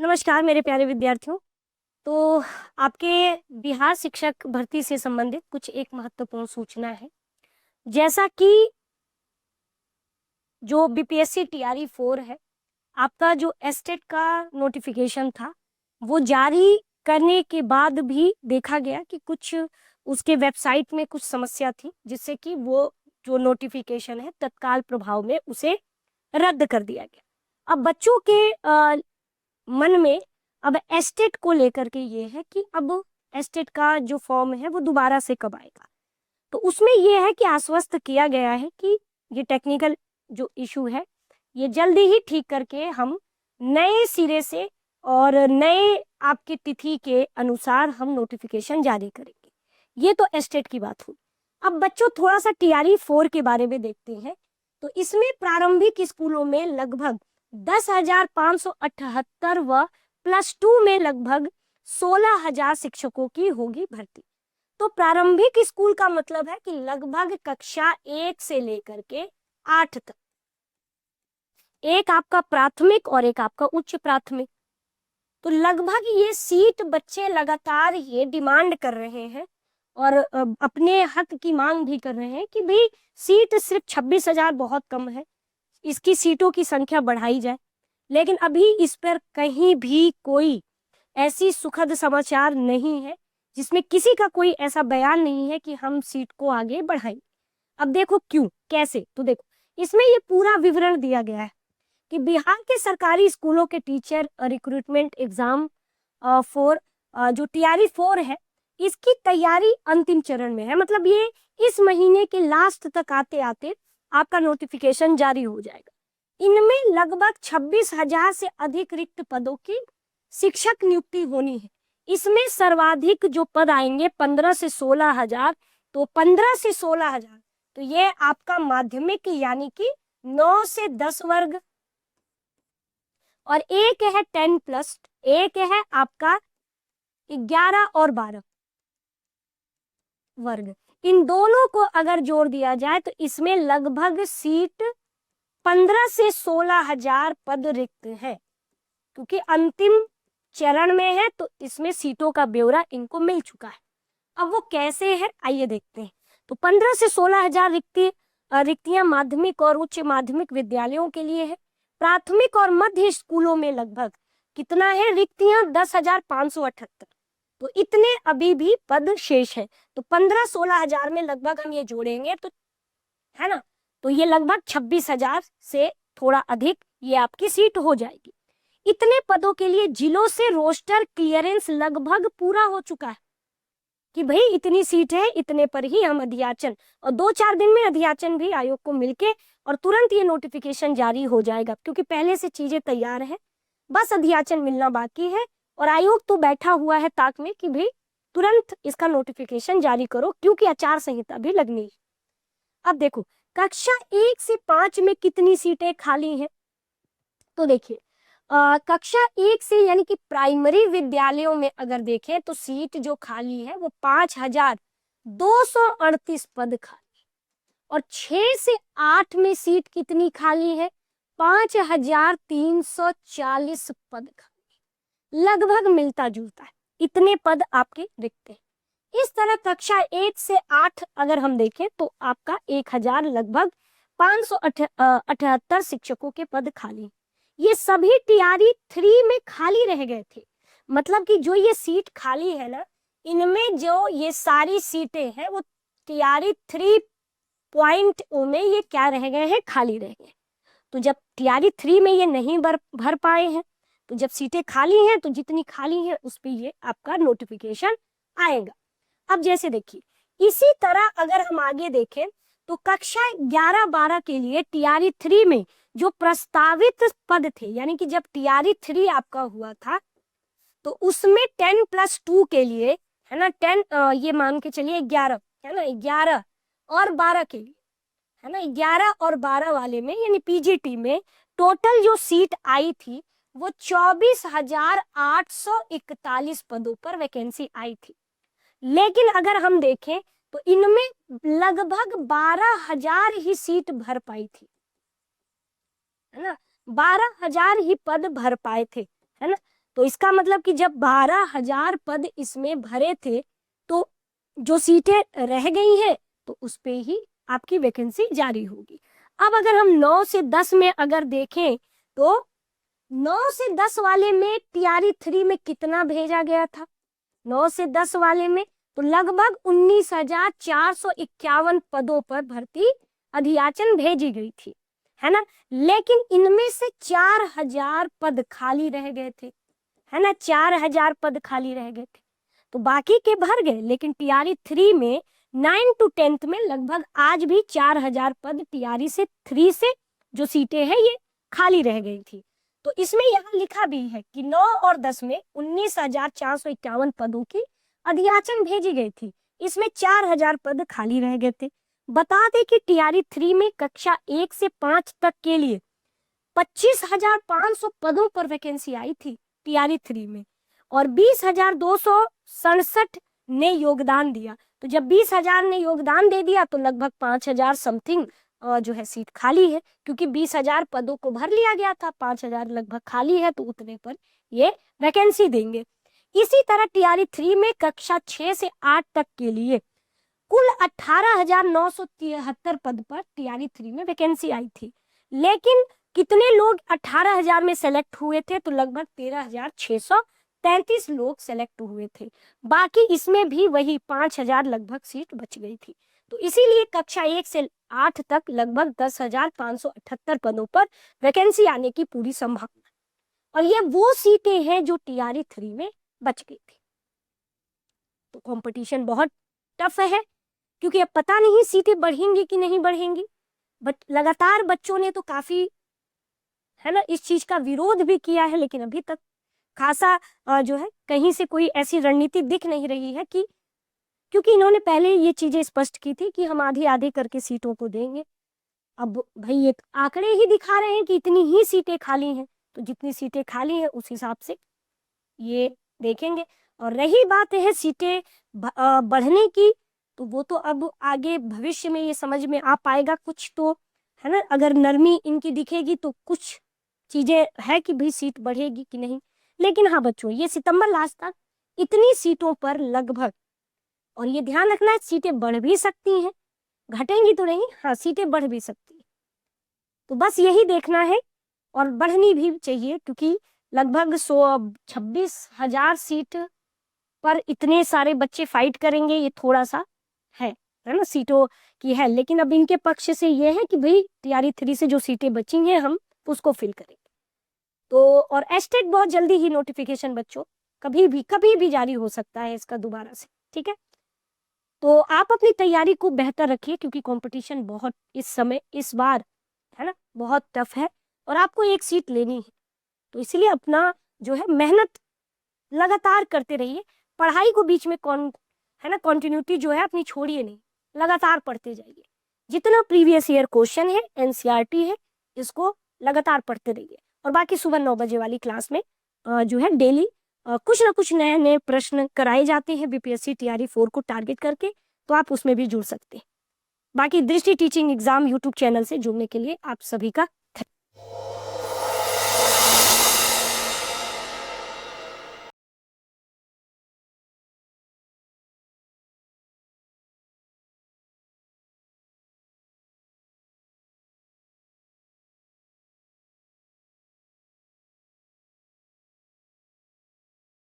नमस्कार मेरे प्यारे विद्यार्थियों। तो आपके बिहार शिक्षक भर्ती से संबंधित कुछ एक महत्वपूर्ण सूचना है। जैसा कि जो बीपीएससी टीआरई 4 है, आपका जो एस्टेट का नोटिफिकेशन था, वो जारी करने के बाद भी देखा गया कि कुछ उसके वेबसाइट में कुछ समस्या थी, जिससे कि वो जो नोटिफिकेशन है तत्काल प्रभाव में उसे रद्द कर दिया गया। अब बच्चों के मन में अब एस्टेट को लेकर के ये है कि अब एस्टेट का जो फॉर्म है वो दोबारा से कब आएगा। तो उसमें ये है कि आश्वस्त किया गया है कि ये टेक्निकल जो इशू है ये जल्दी ही ठीक करके हम नए सिरे से और नए आपकी तिथि के अनुसार हम नोटिफिकेशन जारी करेंगे। ये तो एस्टेट की बात हुई। अब बच्चों थोड़ा सा टीआरई 4 के बारे में देखते हैं। तो इसमें प्रारंभिक स्कूलों में लगभग 10,578 व +2 में लगभग 16,000 शिक्षकों की होगी भर्ती। तो प्रारंभिक स्कूल का मतलब है कि लगभग कक्षा 1 से लेकर के 8 तक, एक आपका प्राथमिक और एक आपका उच्च प्राथमिक। तो लगभग ये सीट बच्चे लगातार ये डिमांड कर रहे हैं और अपने हक की मांग भी कर रहे हैं कि भाई सीट सिर्फ 26,000 बहुत कम है, इसकी सीटों की संख्या बढ़ाई जाए। लेकिन अभी इस पर कहीं भी कोई ऐसी सुखद समाचार नहीं है, जिसमें किसी का कोई ऐसा बयान नहीं है कि हम सीट को आगे बढ़ाएंगे। अब देखो क्यों, कैसे, तो देखो इसमें ये पूरा विवरण दिया गया है कि बिहार के सरकारी स्कूलों के टीचर रिक्रूटमेंट एग्जाम फॉर जो टीआरई 4 है, इसकी तैयारी अंतिम चरण में है। मतलब ये इस महीने के लास्ट तक आते आते आपका नोटिफिकेशन जारी हो जाएगा। इनमें लगभग 26,000 से अधिक रिक्त पदों की शिक्षक नियुक्ति होनी है। इसमें सर्वाधिक जो पद आएंगे 15 से 16,000। तो 15 से 16,000 तो ये आपका माध्यमिक यानी कि 9 से 10 वर्ग, और एक है 10+, एक है आपका 11 और 12 वर्ग। इन दोनों को अगर जोड़ दिया जाए तो इसमें लगभग सीट 15 से 16,000 पद रिक्त है, क्योंकि अंतिम चरण में है तो इसमें सीटों का ब्यौरा इनको मिल चुका है। अब वो कैसे है आइए देखते हैं। तो 15 से 16,000 रिक्तियां माध्यमिक और उच्च माध्यमिक विद्यालयों के लिए है। प्राथमिक और मध्य स्कूलों में लगभग कितना है रिक्तियां, 10,578। तो इतने अभी भी पद शेष है। तो 15-16,000 में लगभग हम ये जोड़ेंगे तो है ना, तो ये लगभग 26,000 से थोड़ा अधिक ये आपकी सीट हो जाएगी। इतने पदों के लिए जिलों से रोस्टर क्लियरेंस लगभग पूरा हो चुका है कि भाई इतनी सीट है, इतने पर ही हम अध्याचन, और 2-4 दिन में अध्याचन भी आयोग को मिलके और तुरंत ये नोटिफिकेशन जारी हो जाएगा, क्योंकि पहले से चीजें तैयार है, बस अध्याचन मिलना बाकी है। और आयोग तो बैठा हुआ है ताक में कि भाई तुरंत इसका नोटिफिकेशन जारी करो, क्योंकि आचार संहिता भी लगनी है। अब देखो कक्षा 1 से 5 में कितनी सीटें खाली हैं। तो देखिए कक्षा 1 से यानी कि प्राइमरी विद्यालयों में अगर देखें तो सीट जो खाली है वो 5,238 पद खाली, और 6 से 8 में सीट कितनी खाली है, 5,340 पद खाली, लगभग मिलता जुलता है, इतने पद आपके रिक्त हैं। इस तरह कक्षा 1 से 8 अगर हम देखें तो आपका 1,000 लगभग 578 शिक्षकों के पद खाली। ये सभी टीआरई 3 में खाली रह गए थे। मतलब कि जो ये सीट खाली है ना, इनमें जो ये सारी सीटें हैं वो टीआरई 3.0 में ये क्या रह गए हैं, खाली रह गए। तो जब टीआरई 3 में ये नहीं भर पाए हैं, तो जब सीटें खाली हैं तो जितनी खाली हैं उस पे ये आपका नोटिफिकेशन आएगा। अब जैसे देखिए इसी तरह अगर हम आगे देखें तो कक्षा 11-12 के लिए टीआरई 3 में जो प्रस्तावित पद थे, यानी कि जब टीआरई 3 आपका हुआ था तो उसमें 10+2 के लिए है ना, 10 ये मान के चलिए 11 है ना, 11 और 12 के लिए है ना, 11 और 12 वाले में यानी पीजीटी में टोटल जो सीट आई थी वो 24,841 पदों पर वैकेंसी आई थी। लेकिन अगर हम देखें तो इनमें लगभग 12,000 ही सीट भर पाई थी, है ना, 12,000 ही पद भर पाए थे, है ना। तो इसका मतलब कि जब 12,000 पद इसमें भरे थे तो जो सीटें रह गई हैं तो उस पे ही आपकी वैकेंसी जारी होगी। अब अगर हम 9 से 10 में अगर देखें तो 9 से 10 वाले में टीआरई 3 में कितना भेजा गया था? 9 से 10 वाले में तो लगभग 19,451 पदों पर भर्ती अधियाचन भेजी गई थी, है ना। लेकिन इनमें से 4,000 पद खाली रह गए थे, है ना। 4,000 पद खाली रह गए थे, तो बाकी के भर गए। लेकिन टीआरई 3 में 9 to 10 में लगभग आज भी 4,000 पद टीआरई से 3 से जो सीटें हैं ये खाली रह गई थी। तो इसमें यहाँ लिखा भी है कि 9 और 10 में 19,451 पदों की अधियाचन भेजी गई थी, इसमें 4,000 पद खाली रह गए थे। बता दें कि टीआरई 3 में कक्षा 1 से 5 तक के लिए 25,500 पदों पर वैकेंसी आई थी टीआरई 3 में, और 20,267 ने योगदान दिया। तो जब 20,000 ने योगदान दे दिया तो लगभग 5,000 समथिंग जो है सीट खाली है, क्योंकि 20,000 पदों को भर लिया गया था, 5,000 लगभग खाली है, तो उतने पर ये वैकेंसी देंगे। इसी तरह टीआरई 3 में कक्षा 6 से 8 तक के लिए कुल 18,973 पद पर टीआरई 3 में वैकेंसी आई थी। लेकिन कितने लोग 18,000 में सेलेक्ट हुए थे? तो लगभग 13,633 लोग सेलेक्ट हुए थे। बाकी इसमें भी वही 5,000 लगभग सीट बच गई थी। तो इसीलिए कक्षा 1 से 8 तक लगभग 10,578 पदों पर वैकेंसी आने की पूरी संभावना, और ये वो सीटें हैं जो टीआरई 3 में बच गई थी। तो कंपटीशन बहुत टफ है, क्योंकि अब पता नहीं सीटें बढ़ेंगी कि नहीं बढ़ेंगी। बट लगातार बच्चों ने तो काफी, है ना, इस चीज का विरोध भी किया है, लेकिन अभी तक खासा जो है कहीं से कोई ऐसी रणनीति दिख नहीं रही है कि, क्योंकि इन्होंने पहले ये चीजें स्पष्ट की थी कि हम आधे आधे करके सीटों को देंगे। अब भाई ये आंकड़े ही दिखा रहे हैं कि इतनी ही सीटें खाली हैं, तो जितनी सीटें खाली हैं उस हिसाब से ये देखेंगे। और रही बात है सीटें बढ़ने की, तो वो तो अब आगे भविष्य में ये समझ में आ पाएगा कुछ, तो है ना। अगर नरमी इनकी दिखेगी तो कुछ चीजें है कि भाई सीट बढ़ेगी कि नहीं। लेकिन हाँ बच्चों, ये सितंबर लास्ट तक इतनी सीटों पर लगभग, और ये ध्यान रखना है सीटें बढ़ भी सकती हैं, घटेंगी तो नहीं, हाँ सीटें बढ़ भी सकती है। तो बस यही देखना है, और बढ़नी भी चाहिए, क्योंकि लगभग 26,000 सीट पर इतने सारे बच्चे फाइट करेंगे, ये थोड़ा सा है ना, सीटों की है। लेकिन अब इनके पक्ष से ये है कि भाई टीआरई 3 से जो सीटें बची हैं हम उसको फिल करेंगे। तो और एस्टेट बहुत जल्दी ही नोटिफिकेशन बच्चों कभी भी जारी हो सकता है इसका दोबारा से, ठीक है। तो आप अपनी तैयारी को बेहतर रखिए, क्योंकि कंपटीशन बहुत इस समय इस बार, है ना, बहुत टफ है, और आपको एक सीट लेनी है। तो इसलिए अपना जो है मेहनत लगातार करते रहिए, पढ़ाई को बीच में है ना, कंटिन्यूटी जो है अपनी छोड़िए नहीं, लगातार पढ़ते जाइए। जितना प्रीवियस ईयर क्वेश्चन है, एनसीईआरटी है, इसको लगातार पढ़ते रहिए। और बाकी सुबह 9 बजे वाली क्लास में जो है डेली कुछ ना कुछ नए नए प्रश्न कराए जाते हैं बीपीएससी टीआरई 4 को टारगेट करके, तो आप उसमें भी जुड़ सकते हैं। बाकी दृष्टि टीचिंग एग्जाम यूट्यूब चैनल से जुड़ने के लिए आप सभी का